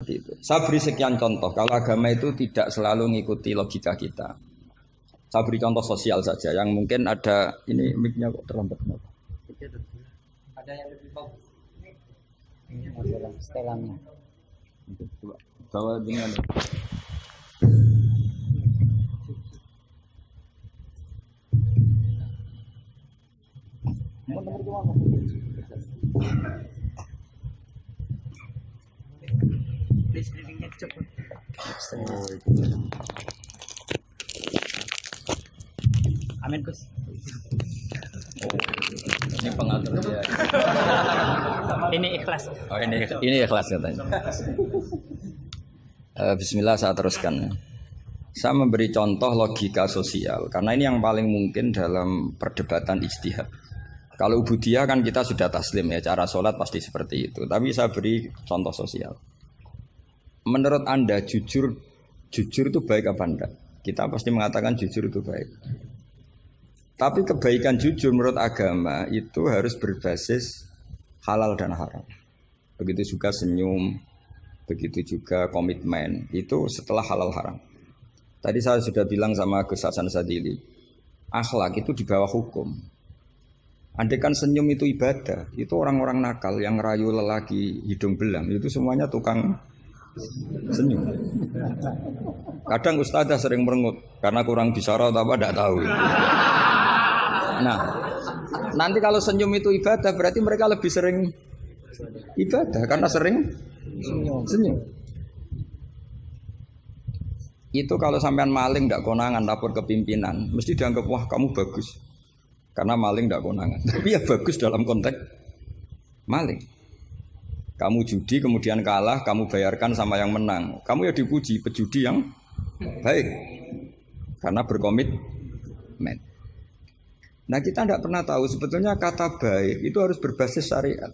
Itu. Saya beri sekian contoh. Kalau agama itu tidak selalu mengikuti logika kita. Saya beri contoh sosial saja. Yang mungkin ada ini mic-nya kok terlambat. Ada yang lebih bagus. Ini adalah setelannya. Coba bawa dengan. Listriknya cepat. Oh, Amin Gus. ini pengatur dia. Ini ikhlas. Oh ini ikhlas katanya. Bismillah saya teruskan. Saya memberi contoh logika sosial karena ini yang paling mungkin dalam perdebatan ijtihad. Kalau ubudiyah kan kita sudah taslim ya, cara sholat pasti seperti itu. Tapi saya beri contoh sosial. Menurut Anda jujur itu baik apa enggak? Kita pasti mengatakan jujur itu baik. Tapi kebaikan jujur menurut agama itu harus berbasis halal dan haram. Begitu juga senyum, begitu juga komitmen, itu setelah halal haram. Tadi saya sudah bilang sama Gus Hasan Sadili, akhlak itu di bawah hukum. Andai kan senyum itu ibadah, itu orang-orang nakal yang rayu lelaki hidung belang, itu semuanya tukang senyum. Kadang ustadzah sering merengut karena kurang bisyarah atau apa tidak tahu. Nah, nanti kalau senyum itu ibadah berarti mereka lebih sering ibadah karena sering senyum. Itu kalau sampean maling tidak konangan lapor ke pimpinan, mesti dianggap wah kamu bagus karena maling tidak konangan. Tapi ya bagus dalam konteks maling. Kamu judi kemudian kalah, kamu bayarkan sama yang menang. Kamu ya dipuji pejudi yang baik karena berkomitmen. Nah kita tidak pernah tahu sebetulnya kata baik itu harus berbasis syariat.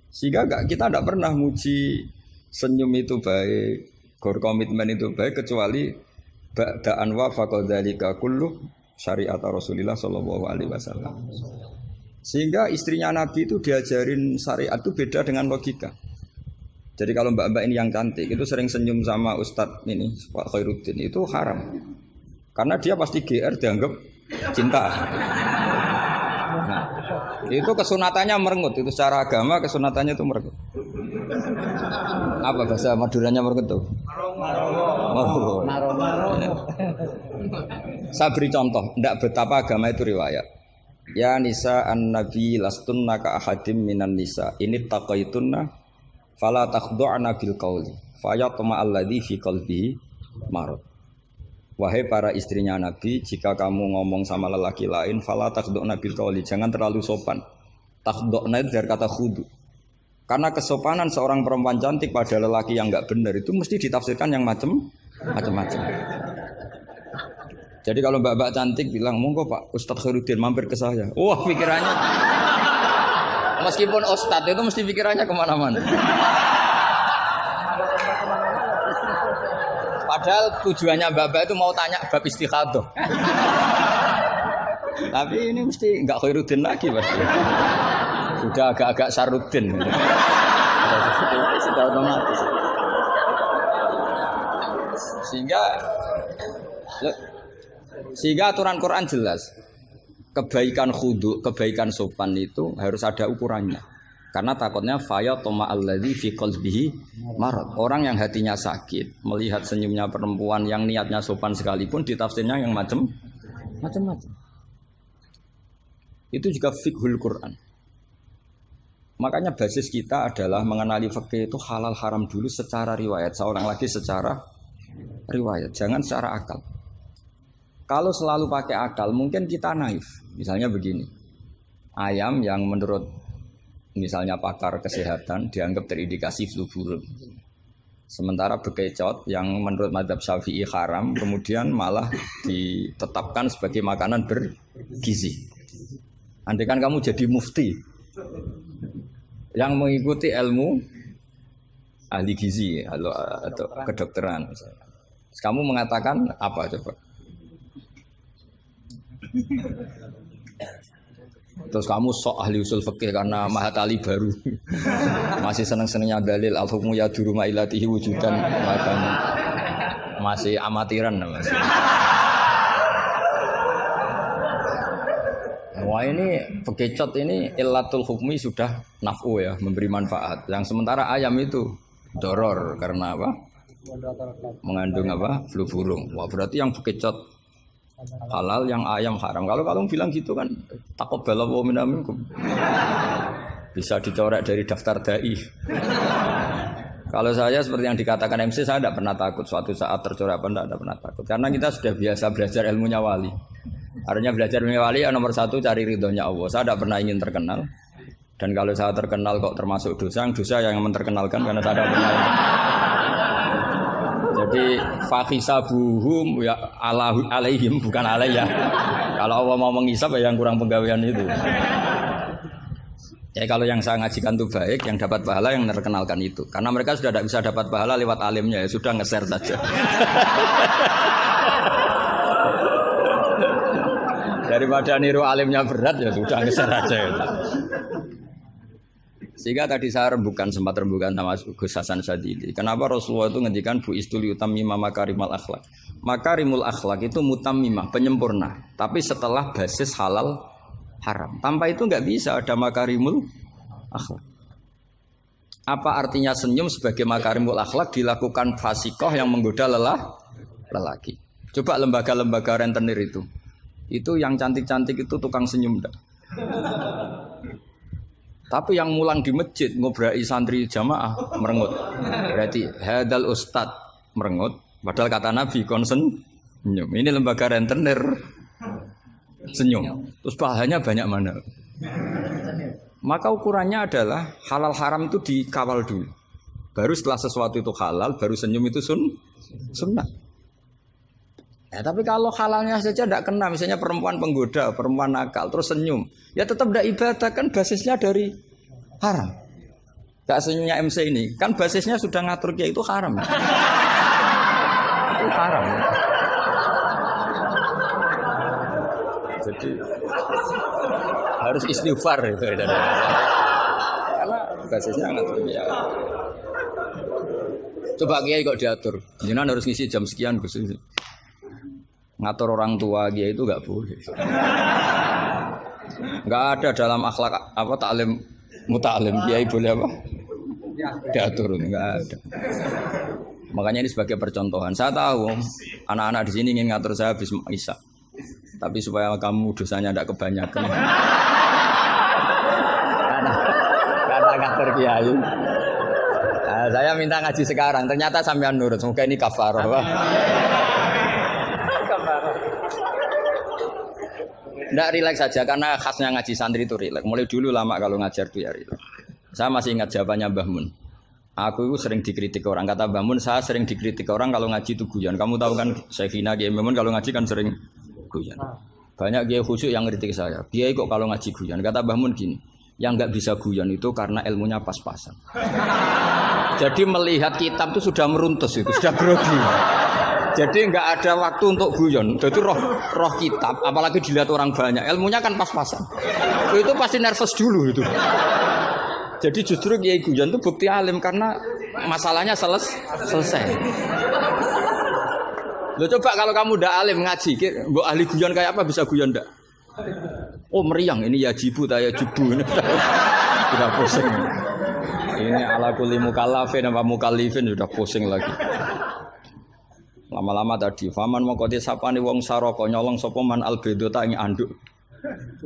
Sehingga kita tidak pernah muji senyum itu baik, berkomitmen itu baik kecuali ba'da'an wa faqadzalika kullu syariat Rasulullah sallallahu alaihi wasallam. Sehingga istrinya Nabi itu diajarin syariat itu beda dengan logika. Jadi kalau mbak-mbak ini yang cantik itu sering senyum sama Ustadz ini Pak Khairuddin itu haram. Karena dia pasti GR dianggap cinta. Nah, itu kesunatannya merengut. Itu secara agama kesunatannya itu merengut. Apa bahasa Maduranya merengut tuh? Maro. Saya beri contoh, tidak betapa agama itu riwayat. Ya nisa an-nabi lastunna ka ahadim minan nisa ini taqaitunna fala takhdu'na bil qauli fayatma alladhi fi qalbihi marad. Wahai para istrinya Nabi, jika kamu ngomong sama lelaki lain fala takhdu'na bil qauli, jangan terlalu sopan. Takhdu'na itu dari kata khudu. Karena kesopanan seorang perempuan cantik pada lelaki yang enggak benar itu mesti ditafsirkan yang macam-macam. Jadi kalau mbak-mbak cantik bilang, monggo Pak Ustadz Khairuddin mampir ke saya. Wah pikirannya, meskipun Ustadz itu mesti pikirannya kemana-mana. Padahal tujuannya mbak-mbak itu mau tanya bab istikhadah. Tapi ini mesti nggak Khairuddin lagi pasti. Sudah agak-agak Saruddin. Sudah otomatis. Sehingga aturan Quran jelas, kebaikan khudu, kebaikan sopan itu harus ada ukurannya. Karena takutnya faya toma alladzi fi qalbihi marad. Orang yang hatinya sakit melihat senyumnya perempuan yang niatnya sopan sekalipun ditafsirnya yang macam-macam. Itu juga fiqhul Quran. Makanya basis kita adalah mengenali fikih itu halal haram dulu secara riwayat. Seorang lagi secara riwayat, jangan secara akal. Kalau selalu pakai akal, mungkin kita naif. Misalnya begini, ayam yang menurut misalnya pakar kesehatan dianggap terindikasi flu burung. Sementara bekecot yang menurut mazhab Syafi'i haram, kemudian malah ditetapkan sebagai makanan bergizi. Andai kan kamu jadi mufti yang mengikuti ilmu ahli gizi atau kedokteran misalnya. Kamu mengatakan apa coba? Terus kamu sok ahli usul fikih karena Mahatali baru. Masih seneng-senengnya dalil al-hukmu yaduru ma ilatihi wujudan makanya masih amatiran masih. Wah ini bekecot ini illatul hukmi sudah naf'u ya, memberi manfaat. Yang sementara ayam itu doror karena apa? Mengandung apa? Flu burung. Wah berarti yang bekecot halal, yang ayam haram. Kalau kamu bilang gitu kan taqabbalallahu minna minkum. Bisa dicoret dari daftar dai. Kalau saya seperti yang dikatakan MC, saya tidak pernah takut suatu saat tercoret apa tidak pernah takut. Karena kita sudah biasa belajar ilmunya wali. Artinya belajar ilmunya wali nomor satu cari ridhonya Allah. Saya tidak pernah ingin terkenal. Dan kalau saya terkenal kok termasuk dosa yang menterkenalkan karena saya tidak pernah. Jadi fahisabuhum ya alaihim bukan alayya. Kalau Allah mau menghisab ya yang kurang penggawean itu. Ya kalau yang saya ngajikan itu baik, yang dapat pahala yang terkenalkan itu. Karena mereka sudah tidak bisa dapat pahala lewat alimnya, ya sudah nge-share saja. Daripada niru alimnya berat ya sudah nge-share aja itu. Sehingga tadi saya sempat rembukan sama Gus Hasan Sadili. Kenapa Rasulullah itu ngendikan bu istul utammima makarimul akhlak. Makarimul akhlak itu mutammimah, penyempurna. Tapi setelah basis halal haram. Tanpa itu nggak bisa ada makarimul akhlak. Apa artinya senyum sebagai makarimul akhlak dilakukan fasikoh yang menggoda lelaki. Coba lembaga-lembaga rentenir itu yang cantik-cantik itu tukang senyum enggak? Tapi yang mulang di masjid ngobrai santri jamaah merengut. Berarti hadal ustad merengut. Padahal kata Nabi konsen senyum. Ini lembaga rentenir senyum. Terus pahalanya banyak mana? Maka ukurannya adalah halal haram itu dikawal dulu. Baru setelah sesuatu itu halal, baru senyum itu sunnah. Ya, tapi kalau halalnya saja tidak kena, misalnya perempuan penggoda, perempuan nakal, terus senyum, ya tetap tidak ibadah, kan basisnya dari haram. Gak senyumnya MC ini, kan basisnya sudah ngatur dia itu haram. Itu haram. Jadi harus istighfar itu. Karena basisnya ngatur dia. Coba kiai kok diatur, jangan harus ngisi jam sekian Gus. Ngatur orang tua dia itu nggak boleh. Nggak ada dalam akhlak apa taklim mutalim kiai boleh apa? Diatur nggak ada. Makanya ini sebagai percontohan. Saya tahu anak-anak di sini ingin ngatur saya habis Isya. Tapi supaya kamu dosanya tidak kebanyakan. Karena ngatur kiai. Nah, saya minta ngaji sekarang. Ternyata sampean nurut. Semoga ini kafarah. Nggak rileks saja karena khasnya ngaji santri itu rileks. Mulai dulu lama kalau ngajar tuh ya rileks. Saya masih ingat jawabannya Mbah Mun. Aku itu sering dikritik orang. Kata Mbah Mun, saya sering dikritik orang kalau ngaji itu guyon. Kamu tahu kan Syekhina Kiai Mbah Mun kalau ngaji kan sering guyon. Banyak kiai khusyuk yang kritik saya. Kiai kok kalau ngaji guyon. Kata Mbah Mun gini, yang nggak bisa guyon itu karena ilmunya pas-pasan. Jadi melihat kitab itu sudah meruntus itu, sudah grogi. Jadi nggak ada waktu untuk guyon. Jadi roh kitab, apalagi dilihat orang banyak, ilmunya kan pas-pasan. Itu pasti nervous dulu itu. Jadi justru kiai guyon itu bukti alim karena masalahnya selesai. Lo coba kalau kamu udah alim ngaji, mbok ahli guyon kayak apa bisa guyon ndak? Oh meriang ini ya jibu taya jubu ini. Sudah pusing. Ini ala kulli mukallafin apa mukallifin sudah pusing lagi. Lama-lama tadi, faman mau kote sapane wong saroko nyolong sapa man albedo tak ing anduk.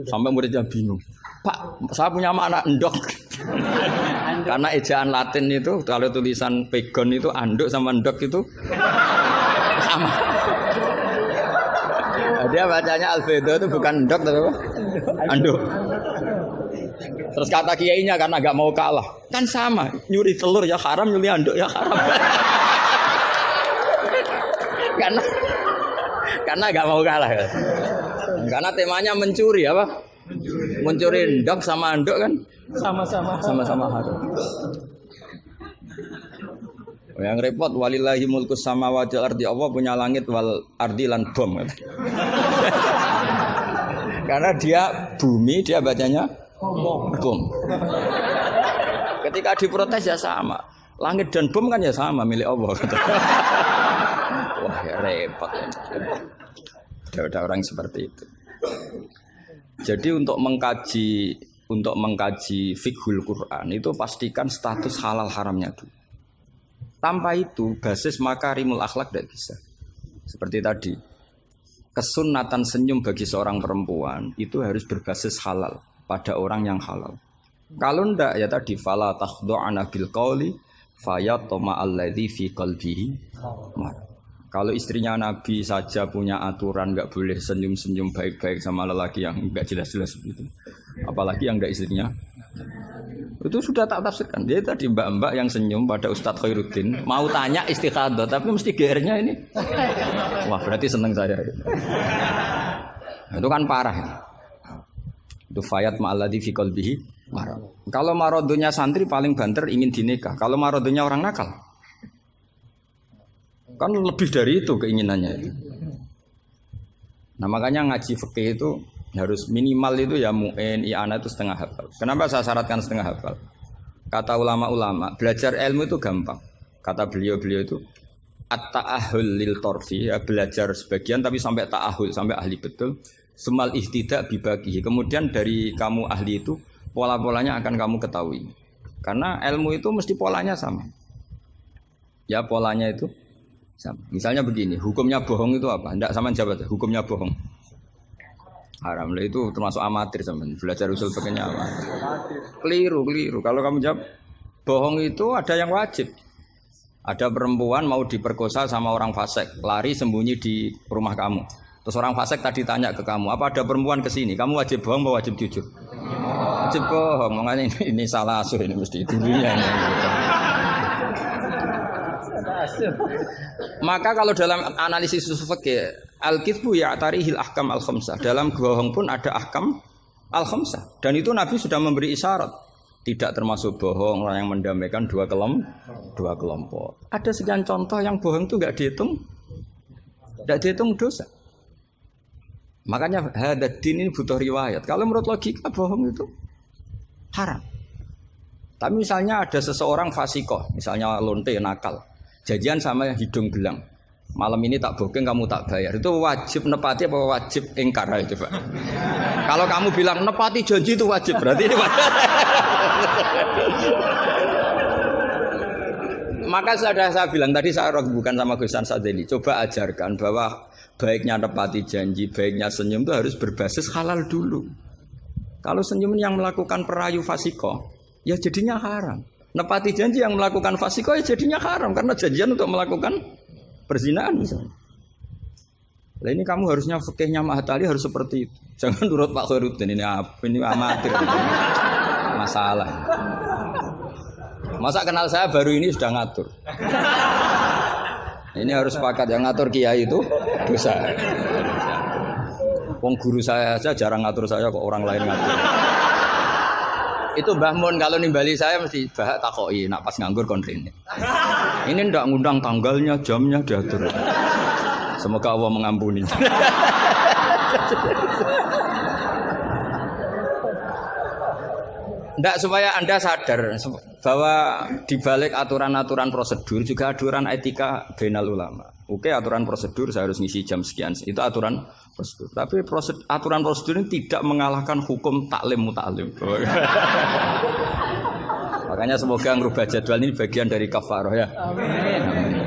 Sampai muridnya bingung. Pak, saya punya anak endok. Karena ejaan Latin itu kalau tulisan pegon itu anduk sama endok itu sama. Dia bacanya albedo itu bukan endok tapi apa? Anduk. Terus kata kiainya karena gak mau kalah. Kan sama, nyuri telur ya haram, nyuri anduk ya haram. Karena nggak mau kalah ya. Karena temanya mencuri apa? Mencuri endok sama anduk kan sama-sama haram. Yang repot walillahi mulkus samawati wal ardi, Allah punya langit wal ardi lan bom. Karena dia bumi, dia bacanya bom. Ketika diprotes ya sama. Langit dan bom kan ya sama milik Allah. Wah ya repot. Ada orang seperti itu. Jadi untuk mengkaji fiqhul Quran itu pastikan status halal haramnya dulu. Tanpa itu basis makarimul akhlak tidak bisa. Seperti tadi, kesunatan senyum bagi seorang perempuan itu harus berbasis halal pada orang yang halal. Kalau ndak ya tadi fala takhdu'ana bil qauli fayatma alladzi fi qalbihi. Kalau istrinya Nabi saja punya aturan nggak boleh senyum-senyum baik-baik sama lelaki yang nggak jelas-jelas begitu. Apalagi yang nggak istrinya. Itu sudah tak tafsirkan. Dia tadi mbak-mbak yang senyum pada Ustadz Khairuddin mau tanya istikhadah tapi mesti GR-nya ini. Wah, berarti seneng saya. Itu kan parah. Itu fayat ma'alladzi fi qalbihi marad. Kalau marodonya santri paling banter ingin dinikah. Kalau marodonya orang nakal kan lebih dari itu keinginannya itu. Nah makanya ngaji fikih itu harus minimal itu ya mu'in, i'anah itu setengah hafal. Kenapa saya syaratkan setengah hafal? Kata ulama-ulama, belajar ilmu itu gampang. Kata beliau-beliau itu at-ta'ahul lil torfi, ya, belajar sebagian tapi sampai ta'ahul, sampai ahli betul. Semal ihtidak bibagihi. Kemudian dari kamu ahli itu pola-polanya akan kamu ketahui. Karena ilmu itu mesti polanya sama. Ya polanya itu sama. Misalnya begini, hukumnya bohong itu apa? Tidak sama jawab, hukumnya bohong haram. Itu termasuk amatir teman. Belajar usul pakainya amatir. Keliru. Kalau kamu jawab bohong itu ada yang wajib. Ada perempuan mau diperkosa sama orang fasik, lari sembunyi di rumah kamu. Terus orang fasik tadi tanya ke kamu, apa ada perempuan ke sini? Kamu wajib bohong atau wajib jujur? Wajib bohong. Makanya ini salah asuh ini mesti dulunya. Maka kalau dalam analisis usul fikih al-kitsbu ya'tarihil ahkam al-khamsah. Dalam bohong pun ada ahkam al-khamsah. Dan itu Nabi sudah memberi isyarat. Tidak termasuk bohong orang yang mendamaikan dua kelompok. Ada sekian contoh yang bohong itu enggak dihitung dosa. Makanya hadad-din ini butuh riwayat. Kalau menurut logika bohong itu haram. Tapi misalnya ada seseorang fasikoh, misalnya lonte nakal. Janjian sama hidung belang. Malam ini tak booking, kamu tak bayar. Itu wajib nepati apa wajib ingkar itu, Pak? Kalau kamu bilang nepati janji itu wajib, berarti ini wajib. Maka saya bilang tadi saya bukan sama Gus Sadeli. Coba ajarkan bahwa baiknya nepati janji, baiknya senyum itu harus berbasis halal dulu. Kalau senyum yang melakukan perayu fasiko, ya jadinya haram. Nepati janji yang melakukan fasiko ya jadinya haram karena janjian untuk melakukan perzinahan misalnya. Nah ini kamu harusnya fikihnya Mahatali harus seperti itu. Jangan nurut Pak Khairuddin ini amatir. Masalah. Masa kenal saya baru ini sudah ngatur. Ini harus sepakat yang ngatur kiai itu dosa. Wong guru saya aja jarang ngatur saya kok orang lain ngatur. Itu Mbah Mun kalau nimbali saya mesti bahak takoki nak pas nganggur kontrine. Ini ndak ngundang tanggalnya, jamnya diatur. Semoga Allah mengampuni. Ndak supaya Anda sadar bahwa di balik aturan-aturan prosedur juga aturan etika bainal ulama. Oke, aturan prosedur saya harus ngisi jam sekian. Itu aturan prosedur. Tapi aturan prosedur ini tidak mengalahkan hukum taklim mutaklim. Makanya semoga ngerubah jadwal ini bagian dari kafarah ya. Amin.